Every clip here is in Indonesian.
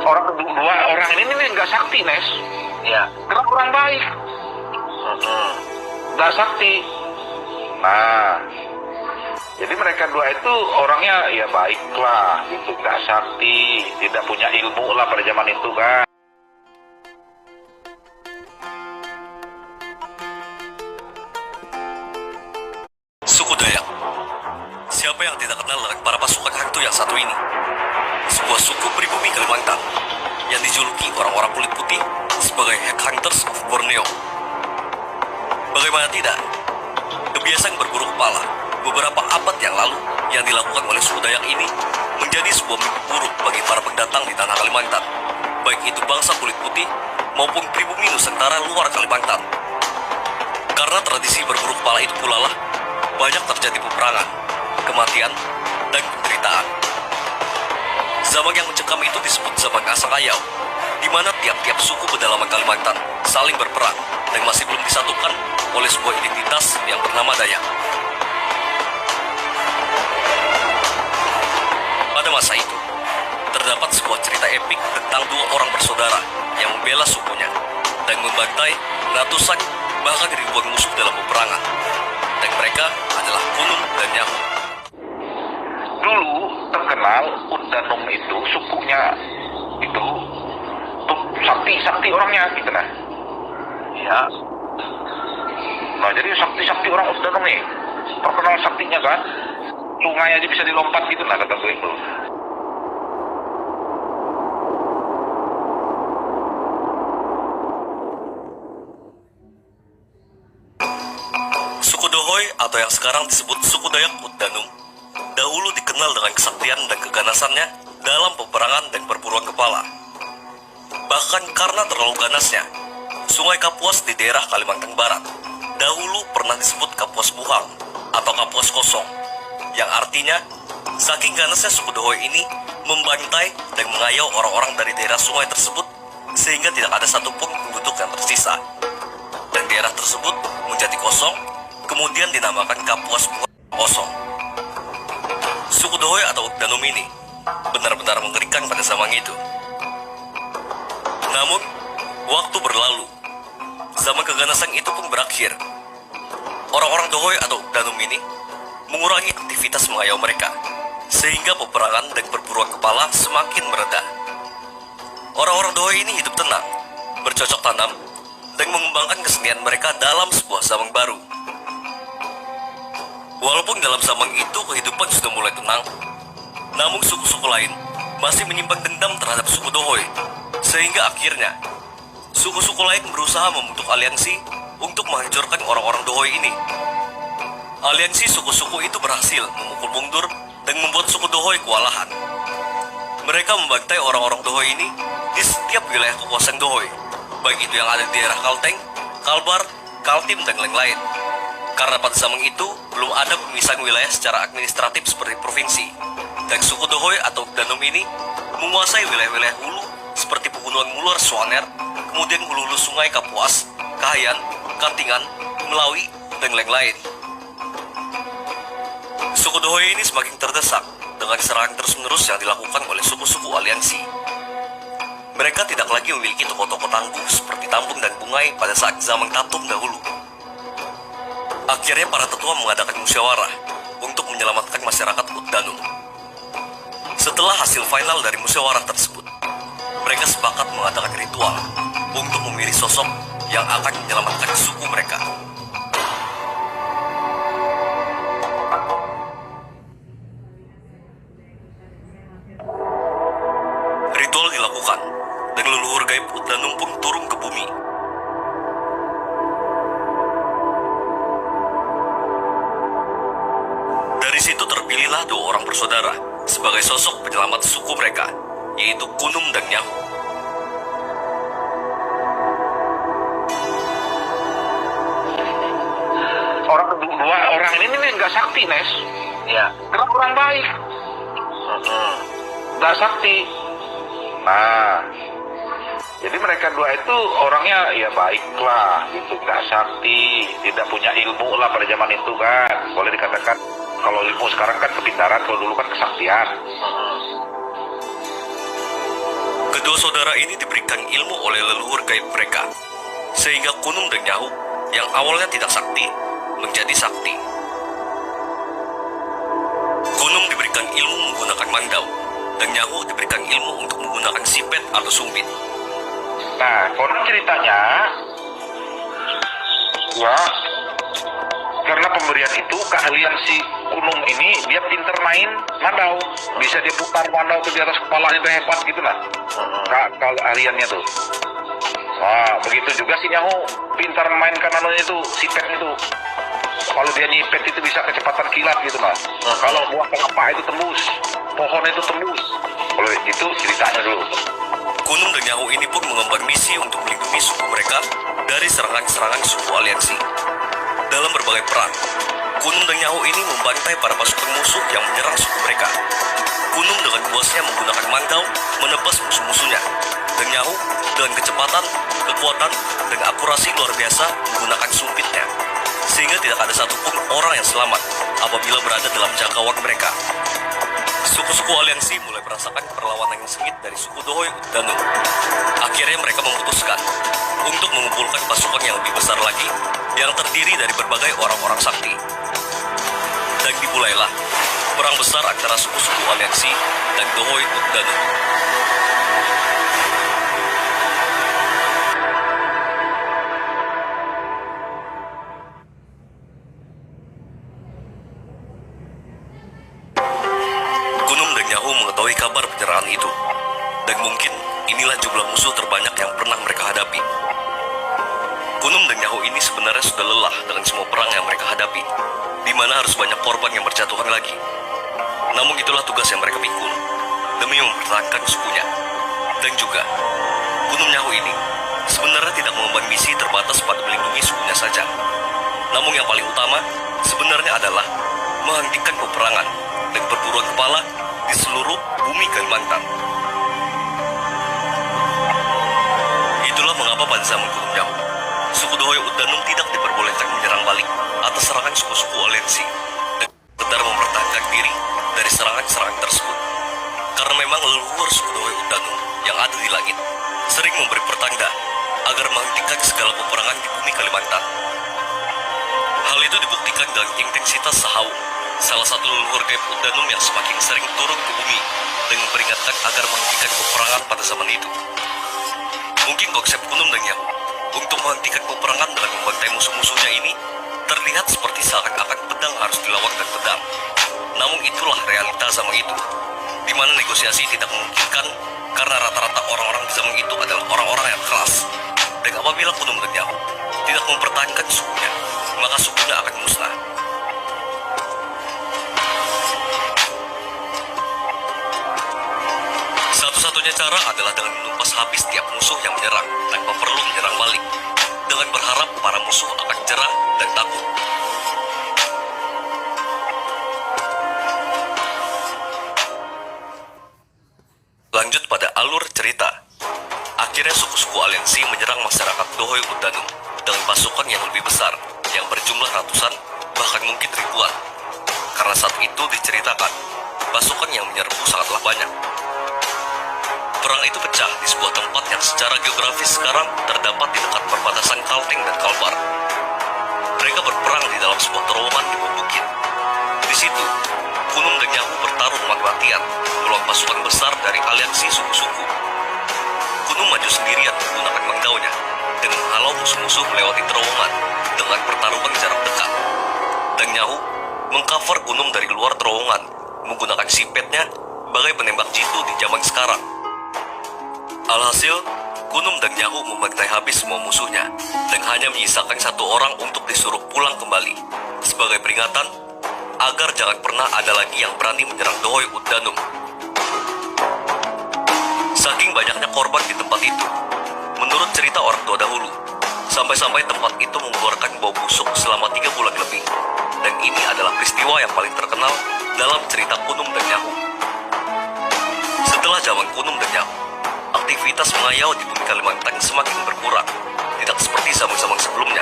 Orang kedua, orang ini nih nggak sakti, Nes. Ya. Kenapa orang baik? Nggak sakti. Nah, jadi mereka dua itu orangnya ya baiklah, gitu, nggak sakti, tidak punya ilmu lah pada zaman itu kan. Suku Dayak. Siapa yang tidak kenal dengan para pasukan hantu yang satu ini? Sebuah suku pribumi Kalimantan yang dijuluki orang-orang kulit putih sebagai Headhunters of Borneo. Bagaimana tidak? Kebiasaan berburu kepala beberapa abad yang lalu yang dilakukan oleh suku Dayak ini menjadi sebuah mimpi buruk bagi para pendatang di tanah Kalimantan, baik itu bangsa kulit putih maupun pribumi Nusantara luar Kalimantan. Karena tradisi berburu kepala itu pula lah banyak terjadi peperangan, kematian, dan penderitaan. Zaman yang mencekam itu disebut zaman Kasak Ayau, di mana tiap-tiap suku pedalaman Kalimantan saling berperang dan masih belum disatukan oleh sebuah identitas yang bernama Dayak. Pada masa itu, terdapat sebuah cerita epik tentang dua orang bersaudara yang membela sukunya dan membantai ratusan bahkan ribuan musuh dalam peperangan. Dan mereka adalah Kunum dan Nyahu. Dulu terkenal Uddanum itu sukunya itu tuh sakti orangnya gitu nah. Ya. Nah jadi sakti orang Uddanum nih terkenal saktinya kan, sungai aja bisa dilompat gitu nah kata gue itu. Suku Dohoy atau yang sekarang disebut suku Dayak Uddanum dahulu dikenal dengan kesaktian dan keganasannya dalam peperangan dan perburuan kepala. Bahkan karena terlalu ganasnya, Sungai Kapuas di daerah Kalimantan Barat dahulu pernah disebut Kapuas Buhang atau Kapuas Kosong, yang artinya saking ganasnya suku Dohoy ini membantai dan mengayau orang-orang dari daerah sungai tersebut sehingga tidak ada satupun penduduk yang tersisa. Dan daerah tersebut menjadi kosong, kemudian dinamakan Kapuas Buhang Kosong. Suku Dohoy atau Uddanum ini benar-benar mengerikan pada zaman itu. Namun, waktu berlalu, zaman keganasan itu pun berakhir. Orang-orang Dohoy atau Uddanum ini mengurangi aktivitas mengayau mereka, sehingga peperangan dan perburuan kepala semakin mereda. Orang-orang Dohoy ini hidup tenang, bercocok tanam, dan mengembangkan kesenian mereka dalam sebuah zaman baru. Walaupun dalam zaman itu kehidupan sudah mulai tenang, namun suku-suku lain masih menyimpan dendam terhadap suku Dohoy, sehingga akhirnya suku-suku lain berusaha membentuk aliansi untuk menghancurkan orang-orang Dohoy ini. Aliansi suku-suku itu berhasil memukul mundur dan membuat suku Dohoy kewalahan. Mereka membantai orang-orang Dohoy ini di setiap wilayah kekuasaan Dohoy, baik itu yang ada di daerah Kalteng, Kalbar, Kaltim, dan lain-lain. Karena pada zaman itu belum ada pemisahan wilayah secara administratif seperti provinsi, dan suku Dohoy atau Uddanum ini menguasai wilayah-wilayah hulu seperti Pegunungan Mular Swaner, kemudian hulu-hulu sungai Kapuas, Kahayan, Katingan, Melawi, dan lain-lain. Suku Dohoy ini semakin terdesak dengan serangan terus-menerus yang dilakukan oleh suku-suku aliansi. Mereka tidak lagi memiliki tokoh-tokoh tangguh seperti Tampung dan Bungai pada saat zaman Tatum dahulu. Akhirnya para tetua mengadakan musyawarah untuk menyelamatkan masyarakat Uddanum. Setelah hasil final dari musyawarah tersebut, mereka sepakat mengadakan ritual untuk memilih sosok yang akan menyelamatkan suku mereka. Ritual dilakukan, dan leluhur gaib Uddanum pun turun ke bumi. Dari situ terpilihlah dua orang bersaudara sebagai sosok penyelamat suku mereka, yaitu Kunum dan Nyahu. Orang kedua, orang ini nih nggak sakti, Nes. Ya. Kenapa orang baik? Nggak sakti. Nah, jadi mereka dua itu orangnya ya baiklah, gitu, nggak sakti, tidak punya ilmu lah pada zaman itu kan. Boleh dikatakan kalau ilmu sekarang kan kepintaran, kalau dulu kan kesaktian. Kedua saudara ini diberikan ilmu oleh leluhur gaib mereka, sehingga Kunum dan Nyahu yang awalnya tidak sakti menjadi sakti. Kunum diberikan ilmu menggunakan mandau, dan Nyahu diberikan ilmu untuk menggunakan sipet atau sumpit. Nah, konon ceritanya, ya, karena pemberian itu keahlian si Kunum ini, dia pinter main mandau, bisa dia putar mandau tuh di atas kepalanya, itu hebat gitu lah, keahliannya tuh. Wah, begitu juga si Nyahu pintar memainkan anunya itu, sipet itu. Kalau dia nyipet itu bisa kecepatan kilat gitu lah. Kalau buah kelapa itu tembus, pohon itu tembus. Kalau itu ceritanya dulu. Kunum dan Nyahu ini pun mengemban misi untuk melindungi suku mereka dari serangan-serangan suku aliansi. Dalam berbagai perang, Kunum dan Nyahu ini membantai para pasukan musuh yang menyerang suku mereka. Kunum dengan buasnya menggunakan mandau menebas musuh-musuhnya, dan Nyahu dengan kecepatan, kekuatan, dan akurasi luar biasa menggunakan sumpitnya, sehingga tidak ada satupun orang yang selamat apabila berada dalam jangkauan mereka. Suku-suku aliansi mulai merasakan perlawanan yang sengit dari suku Dohoi Utdanum. Akhirnya mereka memutuskan untuk mengumpulkan pasukan yang lebih besar lagi yang terdiri dari berbagai orang-orang sakti. Dan dimulailah perang besar antara suku-suku aliansi dan Dohoi Utdanum. Nyahu mengetahui kabar penyerahan itu, dan mungkin inilah jumlah musuh terbanyak yang pernah mereka hadapi. Kunum dan Nyahu ini sebenarnya sudah lelah dengan semua perang yang mereka hadapi, di mana harus banyak korban yang berjatuhan lagi. Namun itulah tugas yang mereka pikul, demi mempertahankan sukunya. Dan juga, Kunum Nyahu ini sebenarnya tidak mengemban misi terbatas pada melindungi sukunya saja. Namun yang paling utama sebenarnya adalah menghentikan peperangan dan perburuan kepala di seluruh bumi Kalimantan. Itulah mengapa pada zaman Kunum Nyahu, suku Dohoi Utdanum tidak diperbolehkan menyerang balik atas serangan suku-suku aliansi dan sekedar mempertahankan diri dari serangan-serangan tersebut. Karena memang leluhur suku Dohoi Utdanum yang ada di langit sering memberi pertanda agar menghentikan segala peperangan di bumi Kalimantan. Hal itu dibuktikan dengan intensitas Sahau, salah satu leluhur gaib Utdanum yang semakin sering turun ke bumi dan memperingatkan agar menghentikan peperangan pada zaman itu. Mungkin konsep Kunum dan Nyahu untuk menghentikan peperangan dengan membantai musuh-musuhnya ini terlihat seperti seakan-akan pedang harus dilawan dengan pedang. Namun itulah realita zaman itu, di mana negosiasi tidak memungkinkan karena rata-rata orang-orang di zaman itu adalah orang-orang yang keras. Dan apabila Kunum dan Nyahu tidak mempertahankan sukunya, maka sukunya akan musnah. Satu-satunya cara adalah dengan menumpas habis tiap musuh yang menyerang tanpa perlu menyerang balik, dengan berharap para musuh akan jerah dan takut. Lanjut pada alur cerita. Akhirnya suku-suku aliansi menyerang masyarakat Dohoi Utdanum dengan pasukan yang lebih besar, yang berjumlah ratusan, bahkan mungkin ribuan. Karena saat itu diceritakan, pasukan yang menyerbu sangatlah banyak. Perang itu pecah di sebuah tempat yang secara geografis sekarang terdapat di dekat perbatasan Kalteng dan Kalbar. Mereka berperang di dalam sebuah terowongan di bawah bukit. Di situ, Kunum dan Nyahu bertarung mati-matian melawan pasukan besar dari aliansi suku-suku. Kunum maju sendirian menggunakan mandaunya dan menghalau musuh-musuh melewati terowongan dengan pertarungan jarak dekat. Dan Nyahu mengcover Kunum dari luar terowongan menggunakan sipetnya sebagai penembak jitu di zaman sekarang. Alhasil, Kunum dan Nyahu membantai habis semua musuhnya dan hanya menyisakan satu orang untuk disuruh pulang kembali sebagai peringatan agar jangan pernah ada lagi yang berani menyerang Dohoi Utdanum. Saking banyaknya korban di tempat itu, menurut cerita orang tua dahulu, sampai-sampai tempat itu mengeluarkan bau busuk selama 3 bulan lebih. Dan ini adalah peristiwa yang paling terkenal dalam cerita Kunum dan Nyahu. Setelah zaman Kunum dan Nyahu, aktivitas mengayau di bumi Kalimantan semakin berkurang, tidak seperti zaman-zaman sebelumnya.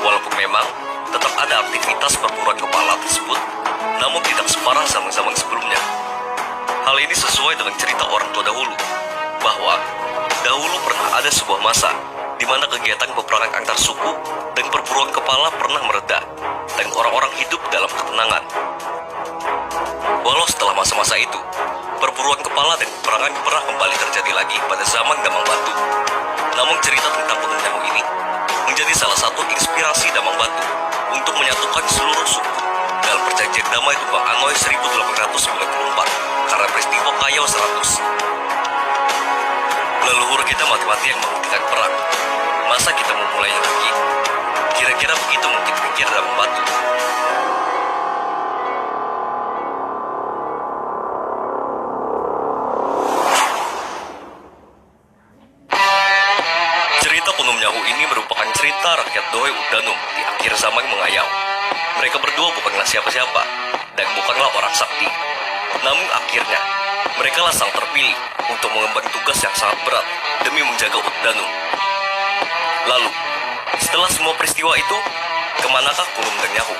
Walaupun memang tetap ada aktivitas perburuan kepala tersebut, namun tidak separah zaman-zaman sebelumnya. Hal ini sesuai dengan cerita orang tua dahulu, bahwa ada sebuah masa di mana kegiatan peperangan antar suku dan perburuan kepala pernah mereda dan orang-orang hidup dalam ketenangan. Walau setelah masa-masa itu, perburuan kepala dan peperangan pernah kembali terjadi lagi pada zaman Damang Batu. Namun cerita tentang Gunung Nyahu ini menjadi salah satu inspirasi Damang Batu untuk menyatukan seluruh suku dalam perjanjian damai Tumbang Anoy 1894 karena peristiwa Kayau 100. Leluhur kita mati-mati yang menghentikan perang. Masa kita memulainya lagi? Kira-kira begitu mungkin pikir Damang Batu. Cerita Gunung Nyahu ini merupakan cerita rakyat Doe Udanum di akhir zaman mengayau. Mereka berdua bukanlah siapa-siapa dan bukanlah orang sakti. Namun akhirnya, mereka lah sang terpilih untuk mengemban tugas yang sangat berat demi menjaga Udanum. Lalu, setelah semua peristiwa itu, kemanakah Gunung dan Nyahu?